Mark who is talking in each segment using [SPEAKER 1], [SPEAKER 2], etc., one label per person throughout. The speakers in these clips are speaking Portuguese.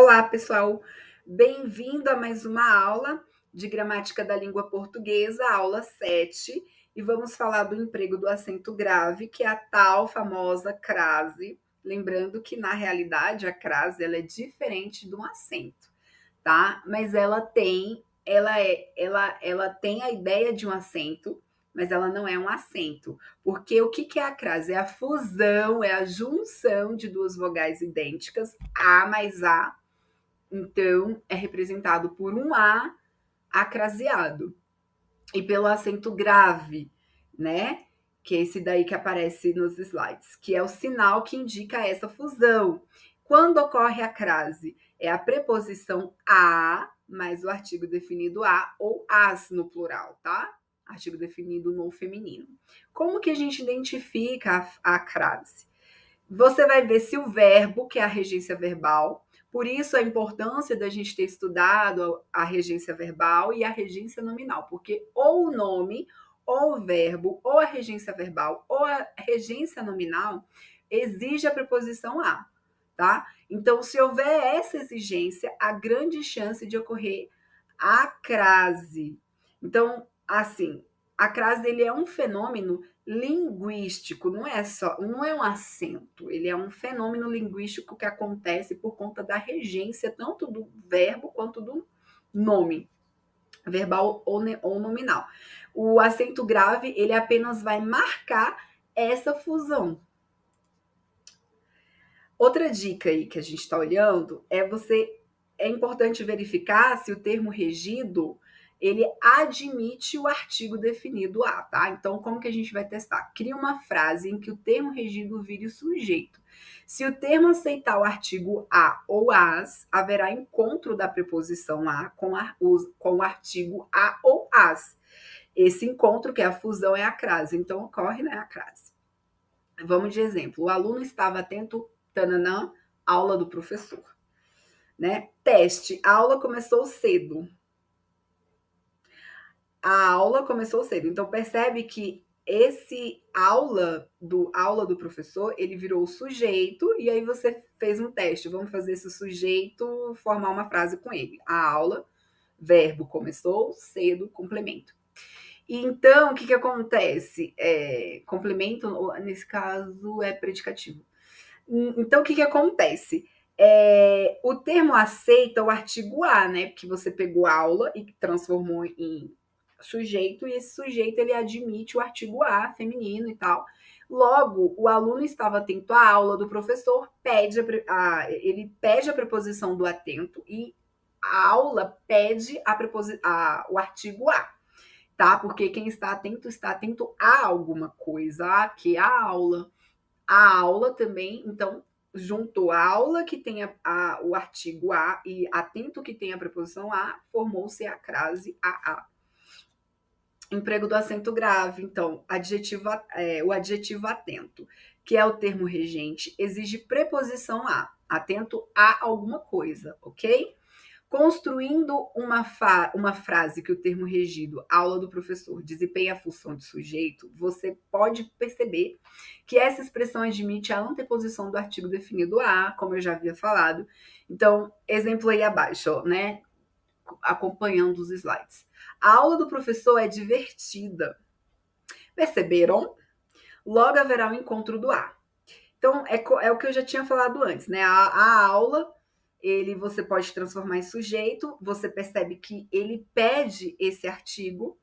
[SPEAKER 1] Olá, pessoal! Bem-vindo a mais uma aula de gramática da língua portuguesa, aula 7, e vamos falar do emprego do acento grave, que é a tal famosa crase. Lembrando que, na realidade, a crase ela é diferente de um acento, tá? Mas ela tem a ideia de um acento, mas ela não é um acento. Porque o que é a crase? É a fusão, é a junção de duas vogais idênticas, A mais A. Então, é representado por um A acraseado e pelo acento grave, né? Que é esse daí que aparece nos slides, que é o sinal que indica essa fusão. Quando ocorre a crase? É a preposição a mais o artigo definido a ou as no plural, tá? Artigo definido no feminino. Como que a gente identifica a crase? Você vai ver se o verbo, que é a regência verbal, por isso a importância da gente ter estudado a regência verbal e a regência nominal, porque ou o nome, ou o verbo, ou a regência verbal, ou a regência nominal exige a preposição a, tá? Então, se houver essa exigência, há grande chance de ocorrer a crase. Então, assim, a crase ele é um fenômeno linguístico, não é um acento, ele é um fenômeno linguístico que acontece por conta da regência tanto do verbo quanto do nome, verbal ou nominal. O acento grave, ele apenas vai marcar essa fusão. Outra dica aí que a gente está olhando é importante verificar se o termo regido ele admite o artigo definido a, tá? Então, como que a gente vai testar? Cria uma frase em que o termo regido vire o sujeito. Se o termo aceitar o artigo a ou as, haverá encontro da preposição a com o artigo a ou as. Esse encontro, que é a fusão, é a crase. Então, ocorre, né, a crase. Vamos de exemplo. O aluno estava atento, tananã, aula do professor. Né? Teste. A aula começou cedo. A aula começou cedo. Então, percebe que esse aula do professor, ele virou o sujeito, e aí você fez um teste. Vamos fazer esse sujeito formar uma frase com ele. A aula, verbo começou cedo, complemento. E então, o que acontece? Complemento, nesse caso, é predicativo. Então, o que acontece? O termo aceita o artigo a, né? Porque você pegou aula e transformou em sujeito, e esse sujeito ele admite o artigo a, feminino e tal. Logo, o aluno estava atento à aula do professor, ele pede a preposição do atento e a aula pede o artigo a, tá? Porque quem está atento a alguma coisa, a que a aula também, então juntou a aula que tem o artigo a e atento que tem a preposição a, formou-se a crase a. Emprego do acento grave, então, o adjetivo atento, que é o termo regente, exige preposição a, atento a alguma coisa, ok? Construindo uma frase que o termo regido, aula do professor, desempenha a função de sujeito, você pode perceber que essa expressão admite a anteposição do artigo definido a, como eu já havia falado. Então, exemplo aí abaixo, ó, né? Acompanhando os slides. A aula do professor é divertida. Perceberam? Logo haverá o encontro do a. Então, é o que eu já tinha falado antes, né? A aula, você pode transformar em sujeito, você percebe que ele pede esse artigo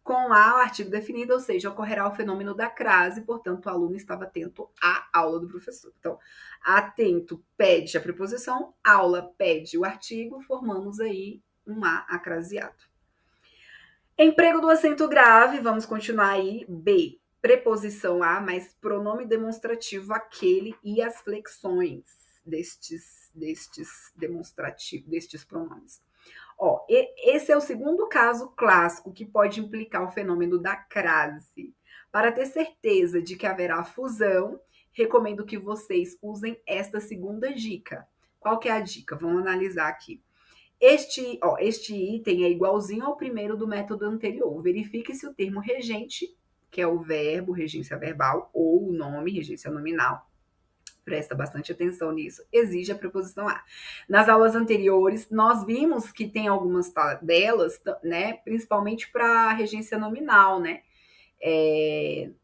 [SPEAKER 1] com o artigo definido, ou seja, ocorrerá o fenômeno da crase, portanto, o aluno estava atento à aula do professor. Então, atento pede a preposição, aula pede o artigo, formamos aí um a acraseado. Emprego do acento grave, vamos continuar aí. B, preposição a, mais pronome demonstrativo aquele e as flexões destes pronomes. Ó, esse é o segundo caso clássico que pode implicar o fenômeno da crase. Para ter certeza de que haverá fusão, recomendo que vocês usem esta segunda dica. Qual que é a dica? Vamos analisar aqui. Este item é igualzinho ao primeiro do método anterior. Verifique se o termo regente, que é o verbo, regência verbal, ou o nome, regência nominal, presta bastante atenção nisso, exige a preposição a. Nas aulas anteriores, nós vimos que tem algumas tabelas, né, principalmente para regência nominal, né,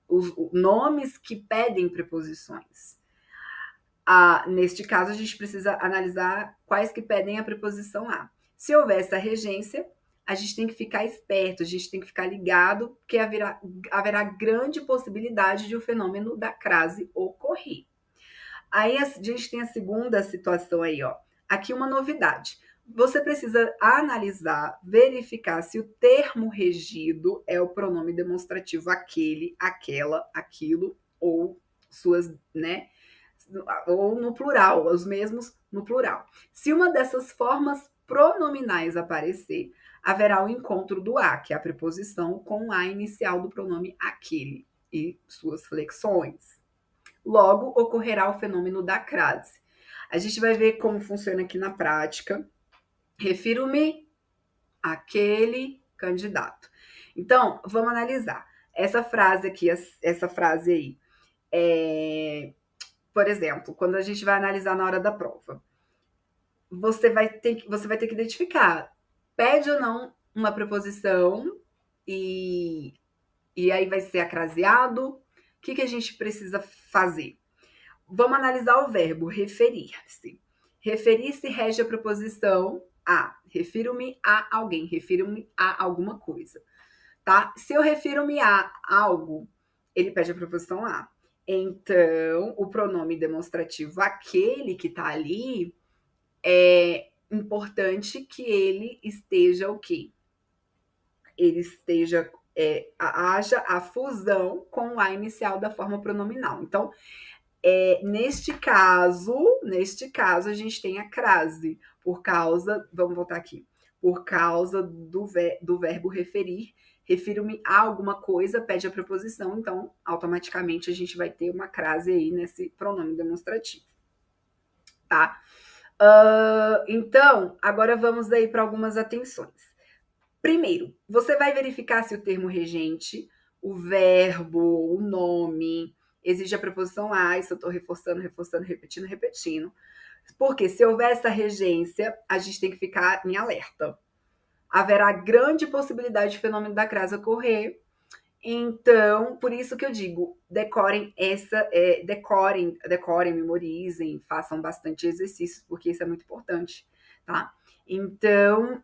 [SPEAKER 1] os nomes que pedem preposições. Neste caso, a gente precisa analisar quais que pedem a preposição a. Se houver essa regência, a gente tem que ficar esperto, a gente tem que ficar ligado, porque haverá grande possibilidade de o fenômeno da crase ocorrer. Aí a gente tem a segunda situação aí, ó. Aqui uma novidade. Você precisa analisar, verificar se o termo regido é o pronome demonstrativo aquele, aquela, aquilo, ou suas, né? Ou no plural, os mesmos no plural. Se uma dessas formas pronominais aparecer, haverá o encontro do a, que é a preposição, com o a inicial do pronome aquele e suas flexões. Logo, ocorrerá o fenômeno da crase. A gente vai ver como funciona aqui na prática. Refiro-me àquele candidato. Então, vamos analisar. Essa frase aqui, essa frase aí, por exemplo, quando a gente vai analisar na hora da prova, você vai ter que identificar, pede ou não uma preposição e aí vai ser acraseado. O que a gente precisa fazer? Vamos analisar o verbo referir-se. Referir-se rege a preposição a. Refiro-me a alguém, refiro-me a alguma coisa, tá? Se eu refiro-me a algo, ele pede a preposição a. Então, o pronome demonstrativo aquele que tá ali, é importante que ele esteja o quê? Ele esteja, haja a fusão com o a inicial da forma pronominal. Então, neste caso, a gente tem a crase, por causa, vamos voltar aqui, por causa do verbo referir, refiro-me a alguma coisa, pede a preposição, então, automaticamente, a gente vai ter uma crase aí nesse pronome demonstrativo, tá? Então, agora vamos aí para algumas atenções. Primeiro, você vai verificar se o termo regente, o verbo, o nome, exige a preposição a, isso eu estou reforçando, repetindo. Porque se houver essa regência, a gente tem que ficar em alerta. Haverá grande possibilidade de fenômeno da crase ocorrer. Então, por isso que eu digo, decorem, memorizem, façam bastante exercícios, porque isso é muito importante, tá? Então,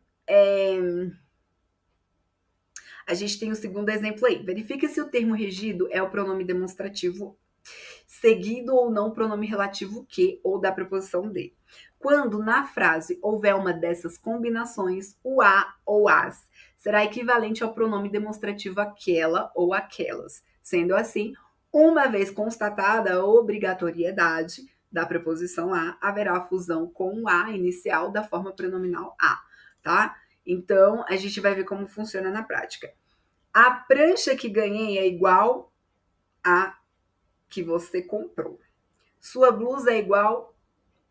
[SPEAKER 1] a gente tem o segundo exemplo aí. Verifique se o termo regido é o pronome demonstrativo seguido ou não o pronome relativo que ou da preposição de. Quando na frase houver uma dessas combinações, o a ou as será equivalente ao pronome demonstrativo aquela ou aquelas. Sendo assim, uma vez constatada a obrigatoriedade da preposição a, haverá a fusão com o a inicial da forma pronominal a, tá? Então, a gente vai ver como funciona na prática. A prancha que ganhei é igual a que você comprou. Sua blusa é igual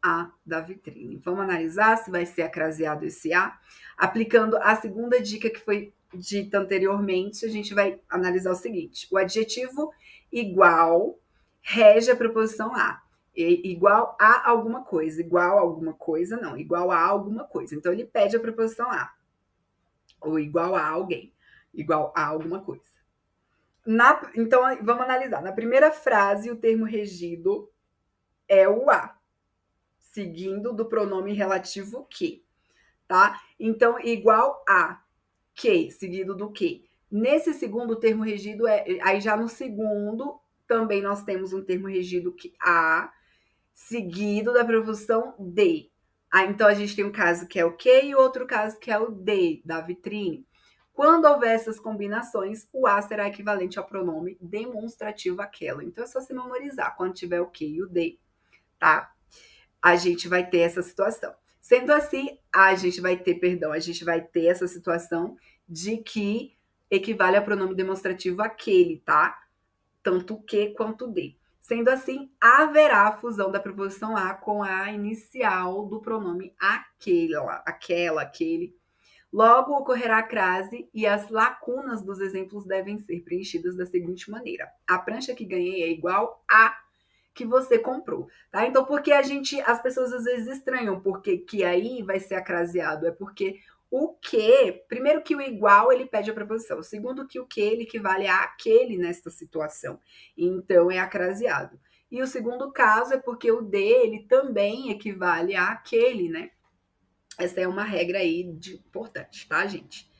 [SPEAKER 1] a da vitrine. Vamos analisar se vai ser acraseado esse a. Aplicando a segunda dica que foi dita anteriormente, a gente vai analisar o seguinte. O adjetivo igual rege a preposição a. Igual a alguma coisa. Igual a alguma coisa, não. Igual a alguma coisa. Então, ele pede a preposição a. Ou igual a alguém. Igual a alguma coisa. Então, vamos analisar. Na primeira frase, o termo regido é o a, seguindo do pronome relativo que, tá? Então, igual a que, seguido do que. Nesse segundo, o termo regido aí já no segundo, também nós temos um termo regido que a, seguido da preposição de. Então, a gente tem um caso que é o que e outro caso que é o de, da vitrine. Quando houver essas combinações, o a será equivalente ao pronome demonstrativo aquela. Então, é só se memorizar. Quando tiver o que e o de, tá? A gente vai ter essa situação. Sendo assim, a gente vai ter essa situação de que equivale ao pronome demonstrativo aquele, tá? Tanto o que quanto o de. Sendo assim, haverá a fusão da preposição a com a inicial do pronome aquela, aquele. Logo, ocorrerá a crase e as lacunas dos exemplos devem ser preenchidas da seguinte maneira. A prancha que ganhei é igual a que você comprou, tá? Então, porque as pessoas às vezes estranham, porque que aí vai ser acraseado, é porque o que, primeiro que o igual ele pede a preposição, segundo que o que ele equivale a aquele nesta situação, então é acraseado. E o segundo caso é porque o dele também equivale a aquele, né? Essa é uma regra aí importante, tá, gente?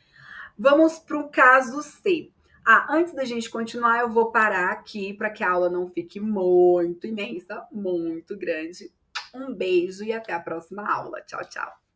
[SPEAKER 1] Vamos para o caso C. Antes da gente continuar, eu vou parar aqui para que a aula não fique muito imensa, muito grande. Um beijo e até a próxima aula. Tchau, tchau.